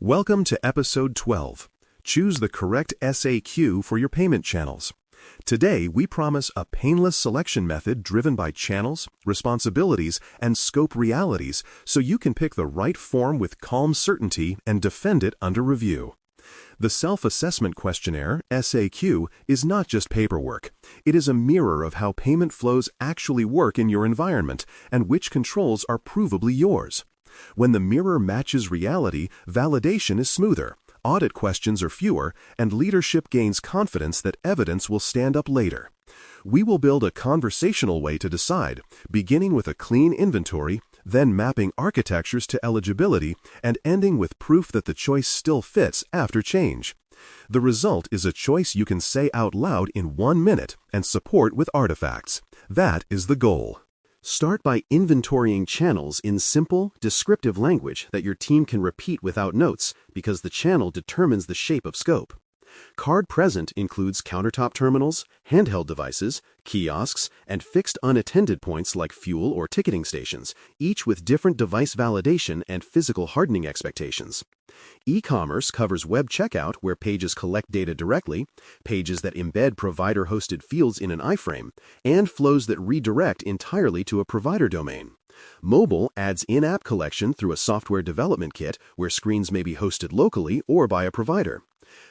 Welcome to Episode 12. Choose the correct SAQ for your payment channels. Today, we promise a painless selection method driven by channels, responsibilities, and scope realities so you can pick the right form with calm certainty and defend it under review. The Self-Assessment Questionnaire, SAQ, is not just paperwork. It is a mirror of how payment flows actually work in your environment and which controls are provably yours. When the mirror matches reality, validation is smoother, audit questions are fewer, and leadership gains confidence that evidence will stand up later. We will build a conversational way to decide, beginning with a clean inventory, then mapping architectures to eligibility, and ending with proof that the choice still fits after change. The result is a choice you can say out loud in 1 minute and support with artifacts. That is the goal. Start by inventorying channels in simple, descriptive language that your team can repeat without notes because the channel determines the shape of scope. Card present includes countertop terminals, handheld devices, kiosks, and fixed unattended points like fuel or ticketing stations, each with different device validation and physical hardening expectations. E-commerce covers web checkout where pages collect data directly, pages that embed provider-hosted fields in an iframe, and flows that redirect entirely to a provider domain. Mobile adds in-app collection through a software development kit where screens may be hosted locally or by a provider.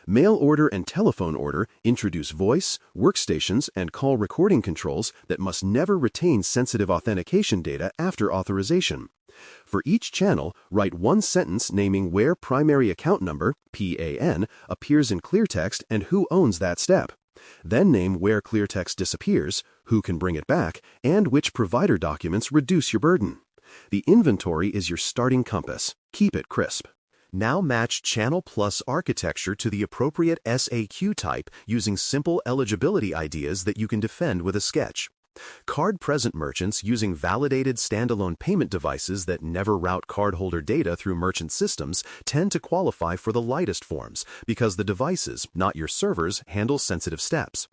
Mail order and telephone order introduce voice, workstations, and call recording controls that must never retain sensitive authentication data after authorization. For each channel, write one sentence naming where primary account number, PAN, appears in clear text and who owns that step. Then name where clear text disappears, who can bring it back, and which provider documents reduce your burden. The inventory is your starting compass. Keep it crisp. Now match channel plus architecture to the appropriate SAQ type using simple eligibility ideas that you can defend with a sketch. Card-present merchants using validated standalone payment devices that never route cardholder data through merchant systems tend to qualify for the lightest forms because the devices, not your servers, handle sensitive steps.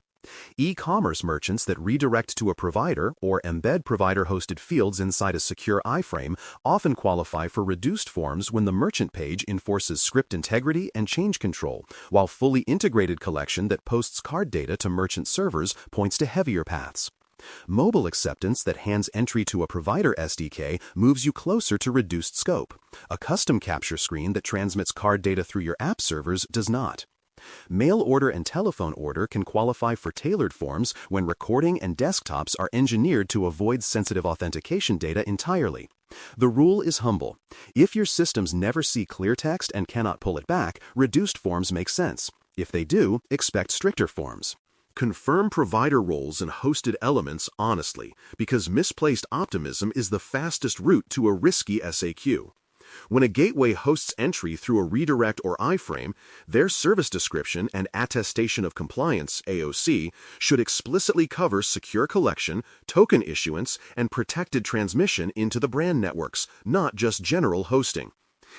E-commerce merchants that redirect to a provider or embed provider-hosted fields inside a secure iframe often qualify for reduced forms when the merchant page enforces script integrity and change control, while fully integrated collection that posts card data to merchant servers points to heavier paths. Mobile acceptance that hands entry to a provider SDK moves you closer to reduced scope. A custom capture screen that transmits card data through your app servers does not. Mail order and telephone order can qualify for tailored forms when recording and desktops are engineered to avoid sensitive authentication data entirely. The rule is humble. If your systems never see clear text and cannot pull it back, reduced forms make sense. If they do, expect stricter forms. Confirm provider roles and hosted elements honestly, because misplaced optimism is the fastest route to a risky SAQ. When a gateway hosts entry through a redirect or iframe, their service description and attestation of compliance, AOC, should explicitly cover secure collection, token issuance, and protected transmission into the brand networks, not just general hosting.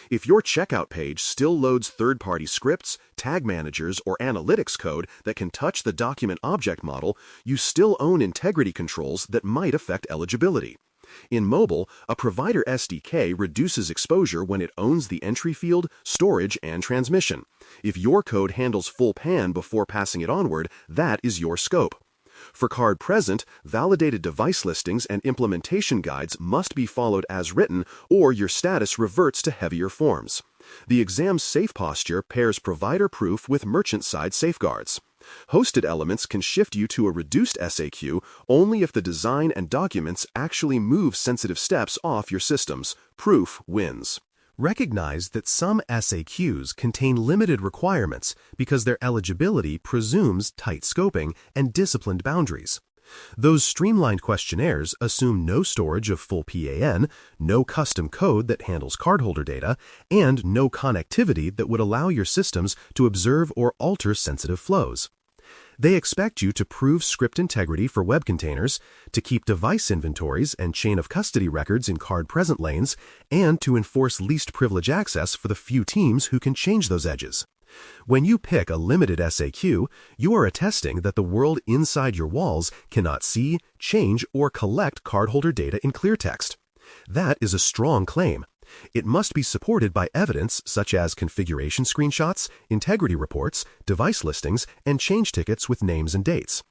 If your checkout page still loads third-party scripts, tag managers, or analytics code that can touch the document object model, you still own integrity controls that might affect eligibility. In mobile, a provider SDK reduces exposure when it owns the entry field, storage, and transmission. If your code handles full PAN before passing it onward, that is your scope. For card present, validated device listings and implementation guides must be followed as written, or your status reverts to heavier forms. The exam's safe posture pairs provider proof with merchant-side safeguards. Hosted elements can shift you to a reduced SAQ only if the design and documents actually move sensitive steps off your systems. Proof wins. Recognize that some SAQs contain limited requirements because their eligibility presumes tight scoping and disciplined boundaries. Those streamlined questionnaires assume no storage of full PAN, no custom code that handles cardholder data, and no connectivity that would allow your systems to observe or alter sensitive flows. They expect you to prove script integrity for web containers, to keep device inventories and chain of custody records in card-present lanes, and to enforce least privilege access for the few teams who can change those edges. When you pick a limited SAQ, you are attesting that the world inside your walls cannot see, change, or collect cardholder data in clear text. That is a strong claim. It must be supported by evidence such as configuration screenshots, integrity reports, device listings, and change tickets with names and dates.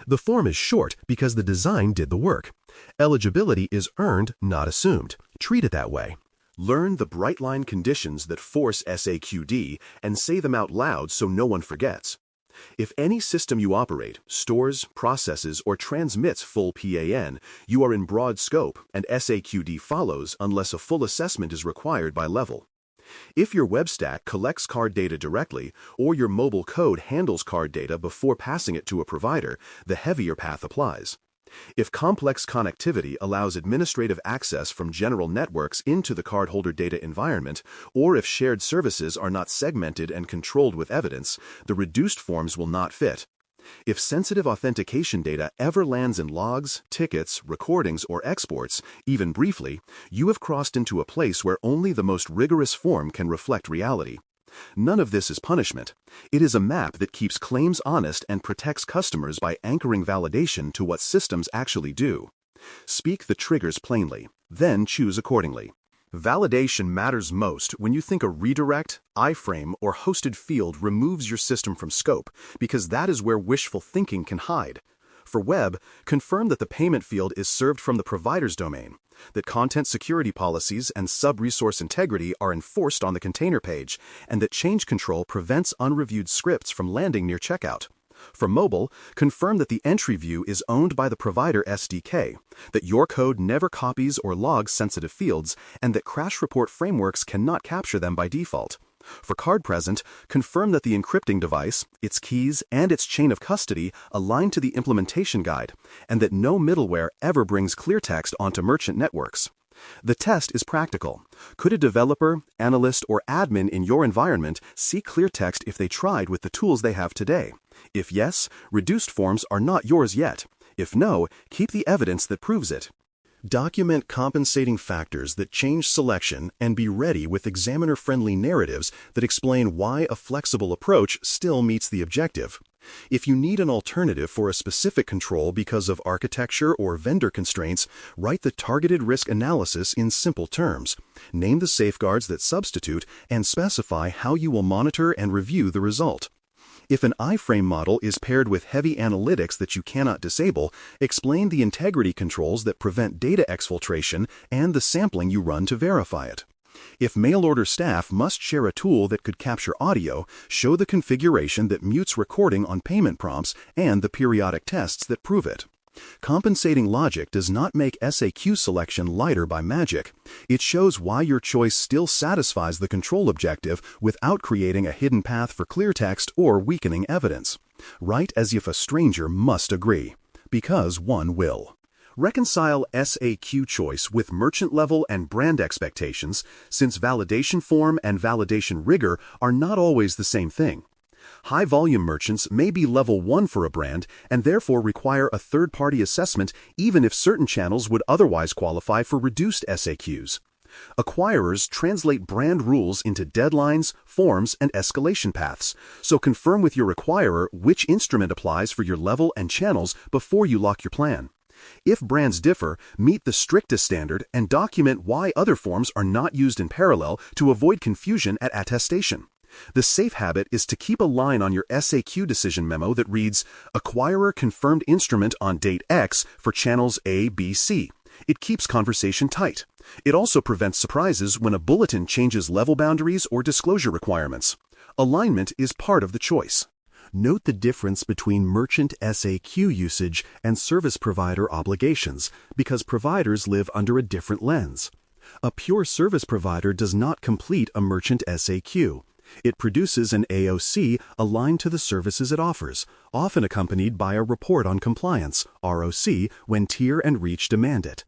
The form is short because the design did the work. Eligibility is earned, not assumed. Treat it that way. Learn the bright line conditions that force SAQD and say them out loud so no one forgets. If any system you operate stores, processes, or transmits full PAN, you are in broad scope and SAQD follows unless a full assessment is required by level. If your web stack collects card data directly, or your mobile code handles card data before passing it to a provider, the heavier path applies. If complex connectivity allows administrative access from general networks into the cardholder data environment, or if shared services are not segmented and controlled with evidence, the reduced forms will not fit. If sensitive authentication data ever lands in logs, tickets, recordings, or exports, even briefly, you have crossed into a place where only the most rigorous form can reflect reality. None of this is punishment. It is a map that keeps claims honest and protects customers by anchoring validation to what systems actually do. Speak the triggers plainly, then choose accordingly. Validation matters most when you think a redirect, iframe, or hosted field removes your system from scope, because that is where wishful thinking can hide. For web, confirm that the payment field is served from the provider's domain, that content security policies and sub-resource integrity are enforced on the container page, and that change control prevents unreviewed scripts from landing near checkout. For mobile, confirm that the entry view is owned by the provider SDK, that your code never copies or logs sensitive fields, and that crash report frameworks cannot capture them by default. For card present, confirm that the encrypting device, its keys, and its chain of custody align to the implementation guide, and that no middleware ever brings clear text onto merchant networks. The test is practical. Could a developer, analyst, or admin in your environment see clear text if they tried with the tools they have today? If yes, reduced forms are not yours yet. If no, keep the evidence that proves it. Document compensating factors that change selection and be ready with examiner-friendly narratives that explain why a flexible approach still meets the objective. If you need an alternative for a specific control because of architecture or vendor constraints, write the targeted risk analysis in simple terms. Name the safeguards that substitute and specify how you will monitor and review the result. If an iframe model is paired with heavy analytics that you cannot disable, explain the integrity controls that prevent data exfiltration and the sampling you run to verify it. If mail-order staff must share a tool that could capture audio, show the configuration that mutes recording on payment prompts and the periodic tests that prove it. Compensating logic does not make SAQ selection lighter by magic. It shows why your choice still satisfies the control objective without creating a hidden path for clear text or weakening evidence. Write as if a stranger must agree, because one will. Reconcile SAQ choice with merchant level and brand expectations, since validation form and validation rigor are not always the same thing. High-volume merchants may be level 1 for a brand and therefore require a third-party assessment even if certain channels would otherwise qualify for reduced SAQs. Acquirers translate brand rules into deadlines, forms, and escalation paths, so confirm with your acquirer which instrument applies for your level and channels before you lock your plan. If brands differ, meet the strictest standard and document why other forms are not used in parallel to avoid confusion at attestation. The safe habit is to keep a line on your SAQ decision memo that reads, "Acquirer confirmed instrument on date X for channels A, B, C." It keeps conversation tight. It also prevents surprises when a bulletin changes level boundaries or disclosure requirements. Alignment is part of the choice. Note the difference between merchant SAQ usage and service provider obligations, because providers live under a different lens. A pure service provider does not complete a merchant SAQ. It produces an AOC aligned to the services it offers, often accompanied by a report on compliance, ROC, when tier and reach demand it.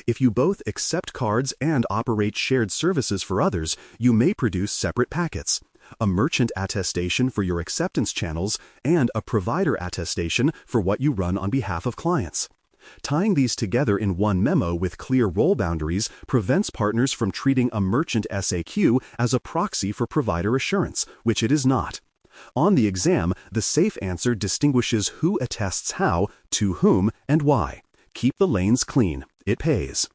If you both accept cards and operate shared services for others, you may produce separate packets: a merchant attestation for your acceptance channels and a provider attestation for what you run on behalf of clients. Tying these together in one memo with clear role boundaries prevents partners from treating a merchant SAQ as a proxy for provider assurance, which it is not. On the exam, the safe answer distinguishes who attests how, to whom, and why. Keep the lanes clean. It pays.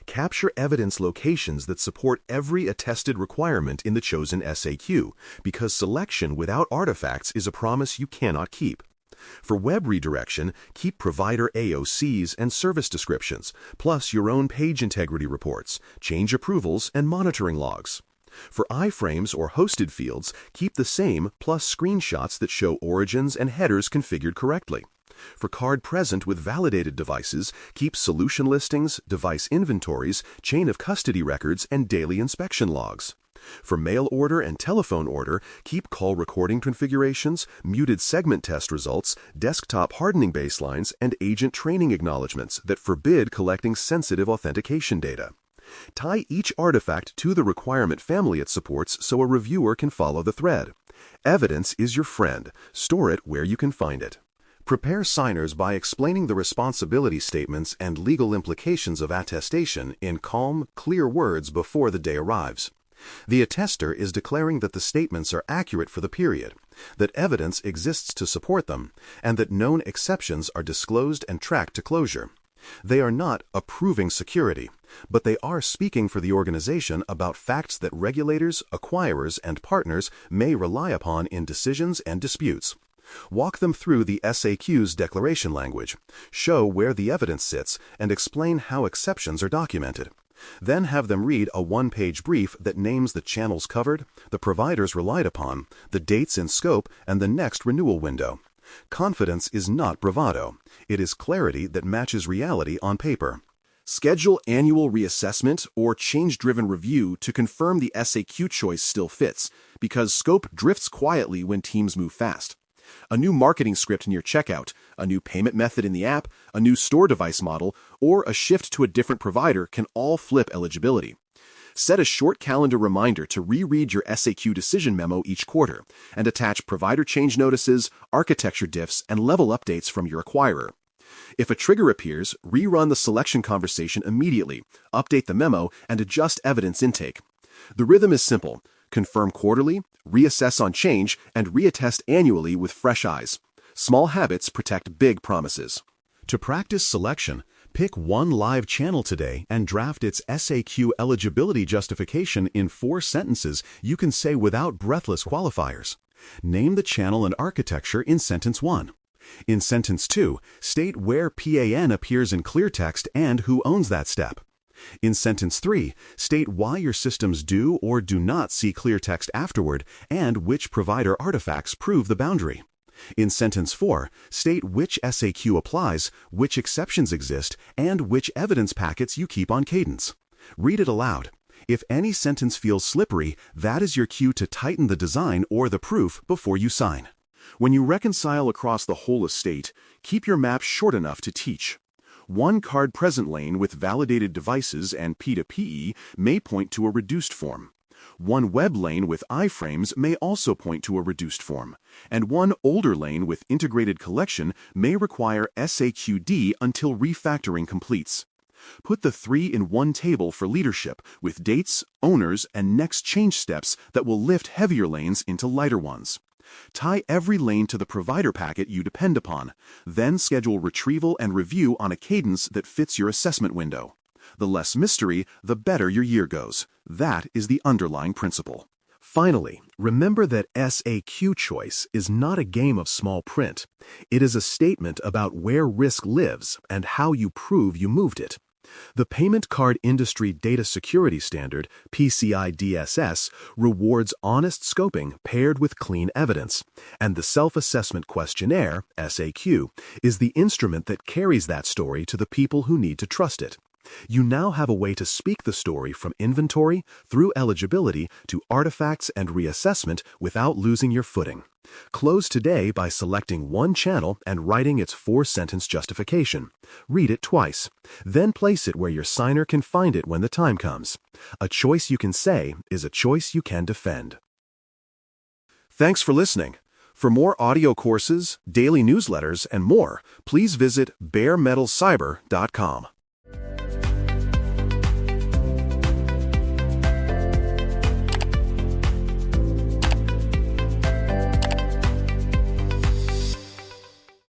Capture evidence locations that support every attested requirement in the chosen SAQ, because selection without artifacts is a promise you cannot keep. For web redirection, keep provider AOCs and service descriptions, plus your own page integrity reports, change approvals, and monitoring logs. For iframes or hosted fields, keep the same plus screenshots that show origins and headers configured correctly. For card present with validated devices, keep solution listings, device inventories, chain of custody records, and daily inspection logs. For mail order and telephone order, keep call recording configurations, muted segment test results, desktop hardening baselines, and agent training acknowledgments that forbid collecting sensitive authentication data. Tie each artifact to the requirement family it supports so a reviewer can follow the thread. Evidence is your friend. Store it where you can find it. Prepare signers by explaining the responsibility statements and legal implications of attestation in calm, clear words before the day arrives. The attester is declaring that the statements are accurate for the period, that evidence exists to support them, and that known exceptions are disclosed and tracked to closure. They are not approving security, but they are speaking for the organization about facts that regulators, acquirers, and partners may rely upon in decisions and disputes. Walk them through the SAQ's declaration language, show where the evidence sits, and explain how exceptions are documented. Then have them read a one-page brief that names the channels covered, the providers relied upon, the dates in scope, and the next renewal window. Confidence is not bravado. It is clarity that matches reality on paper. Schedule annual reassessment or change-driven review to confirm the SAQ choice still fits, because scope drifts quietly when teams move fast. A new marketing script in your checkout, a new payment method in the app, a new store device model, or a shift to a different provider can all flip eligibility. Set a short calendar reminder to reread your SAQ decision memo each quarter and attach provider change notices, architecture diffs, and level updates from your acquirer. If a trigger appears, rerun the selection conversation immediately, update the memo, and adjust evidence intake. The rhythm is simple. Confirm quarterly, reassess on change, and reattest annually with fresh eyes. Small habits protect big promises. To practice selection, pick one live channel today and draft its SAQ eligibility justification in 4 sentences you can say without breathless qualifiers. Name the channel and architecture in sentence 1. In sentence 2, state where PAN appears in clear text and who owns that step. In sentence 3, state why your systems do or do not see clear text afterward and which provider artifacts prove the boundary. In sentence 4, state which SAQ applies, which exceptions exist, and which evidence packets you keep on cadence. Read it aloud. If any sentence feels slippery, that is your cue to tighten the design or the proof before you sign. When you reconcile across the whole estate, keep your map short enough to teach. One card-present lane with validated devices and P2PE may point to a reduced form. One web lane with iframes may also point to a reduced form. And one older lane with integrated collection may require SAQD until refactoring completes. Put the 3 in one table for leadership with dates, owners, and next change steps that will lift heavier lanes into lighter ones. Tie every lane to the provider packet you depend upon, then schedule retrieval and review on a cadence that fits your assessment window. The less mystery, the better your year goes. That is the underlying principle. Finally, remember that SAQ choice is not a game of small print. It is a statement about where risk lives and how you prove you moved it. The Payment Card Industry Data Security Standard, PCI DSS, rewards honest scoping paired with clean evidence, and the Self-Assessment Questionnaire, SAQ, is the instrument that carries that story to the people who need to trust it. You now have a way to speak the story from inventory through eligibility to artifacts and reassessment without losing your footing. Close today by selecting one channel and writing its 4-sentence justification. Read it twice. Then place it where your signer can find it when the time comes. A choice you can say is a choice you can defend. Thanks for listening. For more audio courses, daily newsletters, and more, please visit baremetalcyber.com.